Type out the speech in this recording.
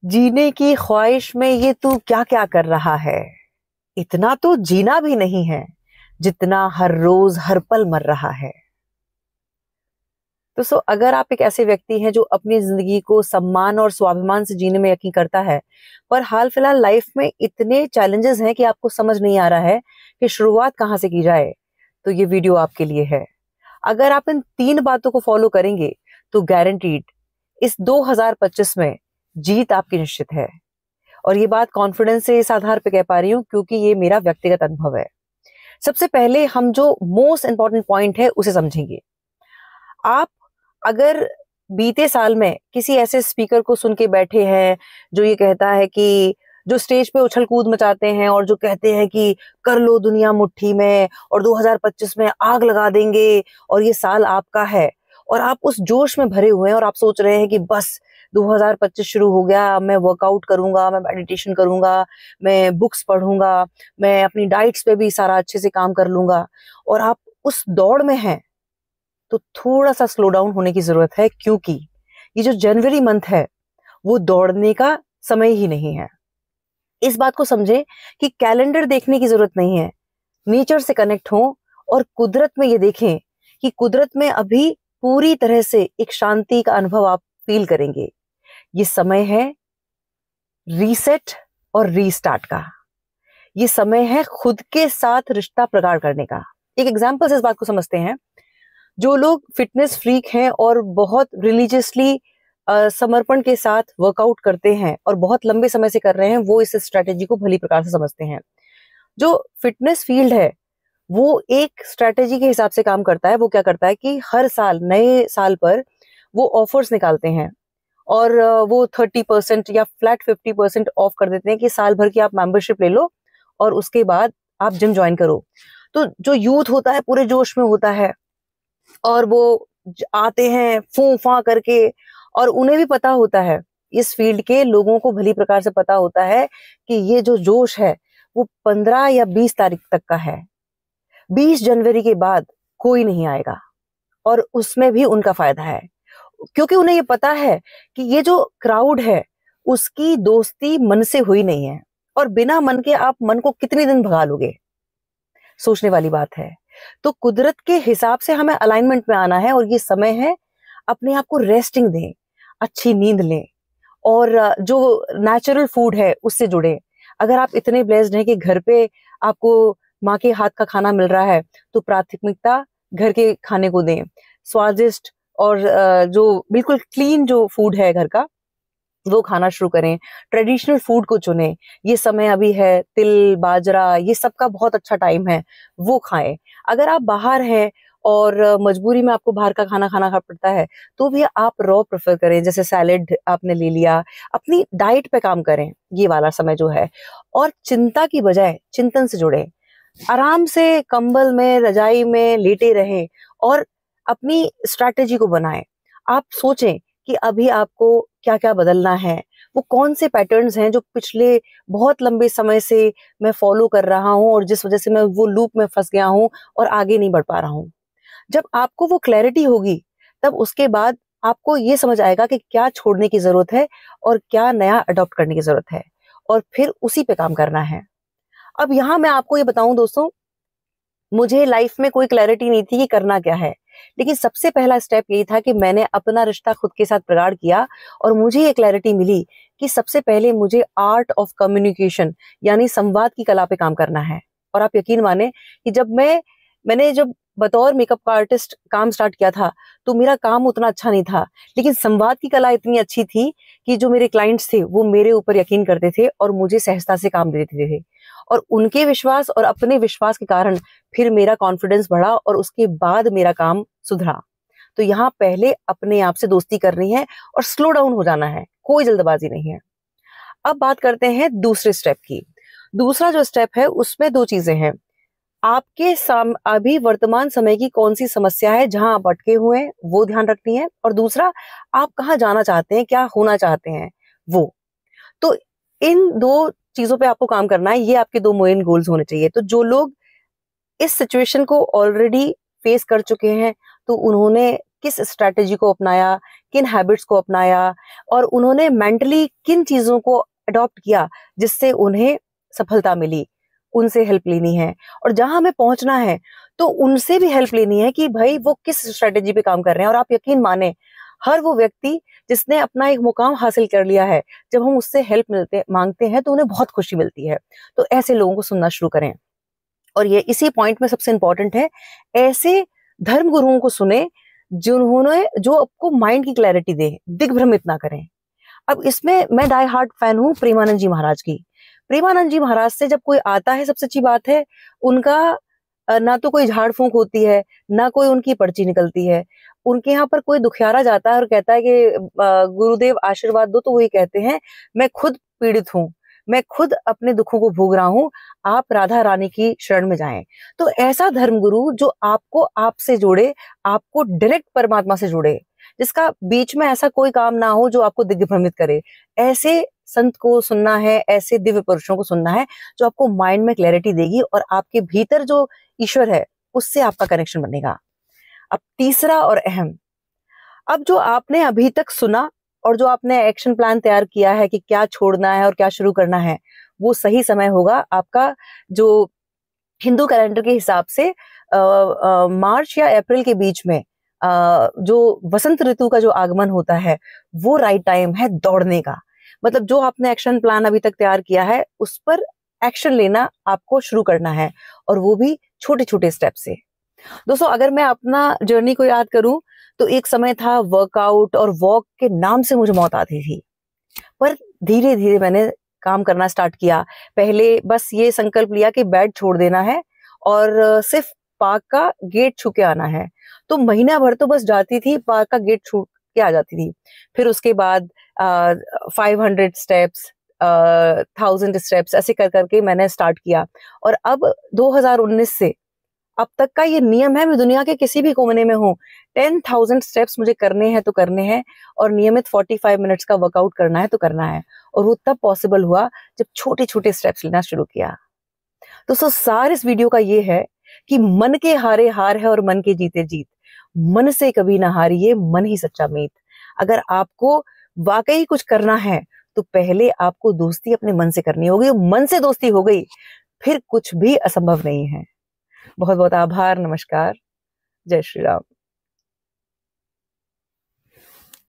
जीने की ख्वाहिश में ये तू क्या क्या कर रहा है, इतना तो जीना भी नहीं है जितना हर रोज हर पल मर रहा है। तो अगर आप एक ऐसे व्यक्ति हैं जो अपनी जिंदगी को सम्मान और स्वाभिमान से जीने में यकीन करता है, पर हाल फिलहाल लाइफ में इतने चैलेंजेस हैं कि आपको समझ नहीं आ रहा है कि शुरुआत कहाँ से की जाए, तो ये वीडियो आपके लिए है। अगर आप इन 3 बातों को फॉलो करेंगे तो गारंटीड इस 2025 में जीत आपकी निश्चित है। और ये बात कॉन्फिडेंस से इस आधार पे कह पा रही हूँ क्योंकि ये मेरा व्यक्तिगत अनुभव है। सबसे पहले हम जो मोस्ट इंपॉर्टेंट पॉइंट है उसे समझेंगे। आप अगर बीते साल में किसी ऐसे स्पीकर को सुन के बैठे हैं जो ये कहता है कि जो स्टेज पे उछल कूद मचाते हैं और जो कहते हैं कि कर लो दुनिया मुट्ठी में और 2025 में आग लगा देंगे और ये साल आपका है, और आप उस जोश में भरे हुए हैं और आप सोच रहे हैं कि बस 2025 शुरू हो गया, मैं वर्कआउट करूंगा, मैं मेडिटेशन करूंगा, मैं बुक्स पढ़ूंगा, मैं अपनी डाइट्स पे भी सारा अच्छे से काम कर लूंगा, और आप उस दौड़ में हैं, तो थोड़ा सा स्लो डाउन होने की जरूरत है। क्योंकि ये जो जनवरी मंथ है वो दौड़ने का समय ही नहीं है। इस बात को समझें कि कैलेंडर देखने की जरूरत नहीं है, नेचर से कनेक्ट हो और कुदरत में ये देखें कि कुदरत में अभी पूरी तरह से एक शांति का अनुभव आप फील करेंगे। ये समय है रीसेट और रीस्टार्ट का। ये समय है खुद के साथ रिश्ता प्रगाढ़ करने का। एक एग्जांपल से इस बात को समझते हैं। जो लोग फिटनेस फ्रीक हैं और बहुत रिलीजियसली समर्पण के साथ वर्कआउट करते हैं और बहुत लंबे समय से कर रहे हैं, वो इस स्ट्रेटेजी को भली प्रकार से समझते हैं। जो फिटनेस फील्ड है वो एक स्ट्रेटेजी के हिसाब से काम करता है। वो क्या करता है कि हर साल नए साल पर वो ऑफर्स निकालते हैं और वो 30% या फ्लैट 50% ऑफ कर देते हैं कि साल भर की आप मेंबरशिप ले लो और उसके बाद आप जिम ज्वाइन करो। तो जो यूथ होता है पूरे जोश में होता है और वो आते हैं फूं फा करके, और उन्हें भी पता होता है, इस फील्ड के लोगों को भली प्रकार से पता होता है कि ये जो जोश है वो 15 या 20 तारीख तक का है। 20 जनवरी के बाद कोई नहीं आएगा और उसमें भी उनका फायदा है, क्योंकि उन्हें ये पता है कि ये जो क्राउड है उसकी दोस्ती मन से हुई नहीं है, और बिना मन के आप मन को कितने दिन भगा लोगे, सोचने वाली बात है। तो कुदरत के हिसाब से हमें अलाइनमेंट में आना है और ये समय है अपने आप को रेस्टिंग दें, अच्छी नींद लें और जो नेचुरल फूड है उससे जुड़े। अगर आप इतने ब्लेस्ड हैं कि घर पे आपको माँ के हाथ का खाना मिल रहा है तो प्राथमिकता घर के खाने को दें। स्वादिष्ट और जो बिल्कुल क्लीन जो फूड है घर का वो खाना शुरू करें। ट्रेडिशनल फूड को चुनें। ये समय अभी है तिल बाजरा ये सब का बहुत अच्छा टाइम है, वो खाएं। अगर आप बाहर हैं और मजबूरी में आपको बाहर का खाना खाना पड़ता है तो भी आप रॉ प्रेफर करें, जैसे सैलेड आपने ले लिया। अपनी डाइट पे काम करें ये वाला समय जो है, और चिंता की बजाय चिंतन से जुड़े। आराम से कंबल में रजाई में लेटे रहें और अपनी स्ट्रैटेजी को बनाएं। आप सोचें कि अभी आपको क्या क्या बदलना है, वो कौन से पैटर्न्स हैं जो पिछले बहुत लंबे समय से मैं फॉलो कर रहा हूं और जिस वजह से मैं वो लूप में फंस गया हूं और आगे नहीं बढ़ पा रहा हूं। जब आपको वो क्लैरिटी होगी तब उसके बाद आपको ये समझ आएगा कि क्या छोड़ने की जरूरत है और क्या नया अडॉप्ट करने की जरूरत है, और फिर उसी पे काम करना है। अब यहाँ मैं आपको ये बताऊं दोस्तों, मुझे लाइफ में कोई क्लैरिटी नहीं थी कि करना क्या है, लेकिन सबसे पहला स्टेप यही था कि मैंने अपना रिश्ता खुद के साथ प्रगाढ़ किया और मुझे ये क्लैरिटी मिली कि सबसे पहले मुझे आर्ट ऑफ कम्युनिकेशन यानी संवाद की कला पे काम करना है। और आप यकीन माने कि जब बतौर मेकअप आर्टिस्ट काम स्टार्ट किया था तो मेरा काम उतना अच्छा नहीं था, लेकिन संवाद की कला इतनी अच्छी थी कि जो मेरे क्लाइंट्स थे वो मेरे ऊपर यकीन करते थे और मुझे सहजता से काम देते थे, और उनके विश्वास और अपने विश्वास के कारण फिर मेरा कॉन्फिडेंस बढ़ा और उसके बाद मेरा काम सुधरा। तो यहाँ पहले अपने आप से दोस्ती करनी है और स्लो डाउन हो जाना है, कोई जल्दबाजी नहीं है। अब बात करते हैं दूसरे स्टेप की। दूसरा जो स्टेप है उसमें 2 चीजें हैं। आपके अभी वर्तमान समय की कौन सी समस्या है जहां आप अटके हुए हैं वो ध्यान रखनी है, और दूसरा आप कहाँ जाना चाहते हैं, क्या होना चाहते हैं वो। तो इन 2 चीजों पे आपको काम करना है। ये आपके 2 मेन गोल्स होने चाहिए। तो जो लोग इस सिचुएशन को ऑलरेडी फेस कर चुके हैं तो उन्होंने किस स्ट्रैटेजी को अपनाया, किन हैबिट्स को अपनाया, और उन्होंने मेंटली किन चीजों को अडॉप्ट किया जिससे उन्हें सफलता मिली। उनसे हेल्प लेनी है, और जहां हमें पहुंचना है तो उनसे भी हेल्प लेनी है कि भाई वो किस स्ट्रेटेजी पे काम कर रहे हैं। और आप यकीन माने, हर वो व्यक्ति जिसने अपना एक मुकाम हासिल कर लिया है, जब हम उससे हेल्प मांगते हैं तो उन्हें बहुत खुशी मिलती है। तो ऐसे लोगों को सुनना शुरू करें। और ये इसी पॉइंट में सबसे इंपॉर्टेंट है, ऐसे धर्म गुरुओं को सुने जिन्होंने जो आपको माइंड की क्लैरिटी दे, दिग्भ्रमित ना करें। अब इसमें मैं डाई हार्ट फैन हूँ प्रेमानंद जी महाराज की। प्रेमानंद जी महाराज से जब कोई आता है, सबसे अच्छी बात है उनका ना तो कोई झाड़ फूंक होती है, ना कोई उनकी पर्ची निकलती है। उनके यहाँ पर कोई दुखियारा जाता है और कहता है कि गुरुदेव आशीर्वाद दो, तो वही कहते हैं मैं खुद पीड़ित हूँ, मैं खुद अपने दुखों को भोग रहा हूँ, आप राधा रानी की शरण में जाएं। तो ऐसा धर्मगुरु जो आपको आपसे जोड़े, आपको डायरेक्ट परमात्मा से जोड़े, जिसका बीच में ऐसा कोई काम ना हो जो आपको दिग्भ्रमित करे, ऐसे संत को सुनना है, ऐसे दिव्य पुरुषों को सुनना है जो आपको माइंड में क्लैरिटी देगी और आपके भीतर जो ईश्वर है उससे आपका कनेक्शन बनेगा। अब तीसरा और अहम, अब जो आपने अभी तक सुना और जो आपने एक्शन प्लान तैयार किया है कि क्या छोड़ना है और क्या शुरू करना है, वो सही समय होगा आपका जो हिंदू कैलेंडर के हिसाब से मार्च या अप्रैल के बीच में जो वसंत ऋतु का जो आगमन होता है, वो राइट टाइम है दौड़ने का। मतलब जो आपने एक्शन प्लान अभी तक तैयार किया है उस पर एक्शन लेना आपको शुरू करना है, और वो भी छोटे छोटे स्टेप से। दोस्तों, अगर मैं अपना जर्नी को याद करूं तो एक समय था वर्कआउट और वॉक के नाम से मुझे मौत आती थी, पर धीरे धीरे मैंने काम करना स्टार्ट किया। पहले बस ये संकल्प लिया कि बेड छोड़ देना है और सिर्फ पार्क का गेट छू के आना है। तो महीना भर तो बस जाती थी, पार्क का गेट छू के आ जाती थी। फिर उसके बाद 500 स्टेप्स, 1000 स्टेप्स, ऐसे कर करके मैंने स्टार्ट किया। और अब 2019 से अब तक का ये नियम है, मैं दुनिया के किसी भी कोने में हूँ, 10,000 स्टेप्स मुझे करने हैं तो करने हैं, और नियमित 45 मिनट्स का वर्कआउट करना है तो करना है। और वो तब पॉसिबल हुआ जब छोटे छोटे स्टेप्स लेना शुरू किया। दोस्तों, सार इस वीडियो का ये है कि मन के हारे हार है और मन के जीते जीत। मन से कभी ना हारिए, मन ही सच्चा मीत। अगर आपको वाकई कुछ करना है तो पहले आपको दोस्ती अपने मन से करनी होगी। मन से दोस्ती हो गई, फिर कुछ भी असंभव नहीं है। बहुत बहुत आभार। नमस्कार। जय श्री राम।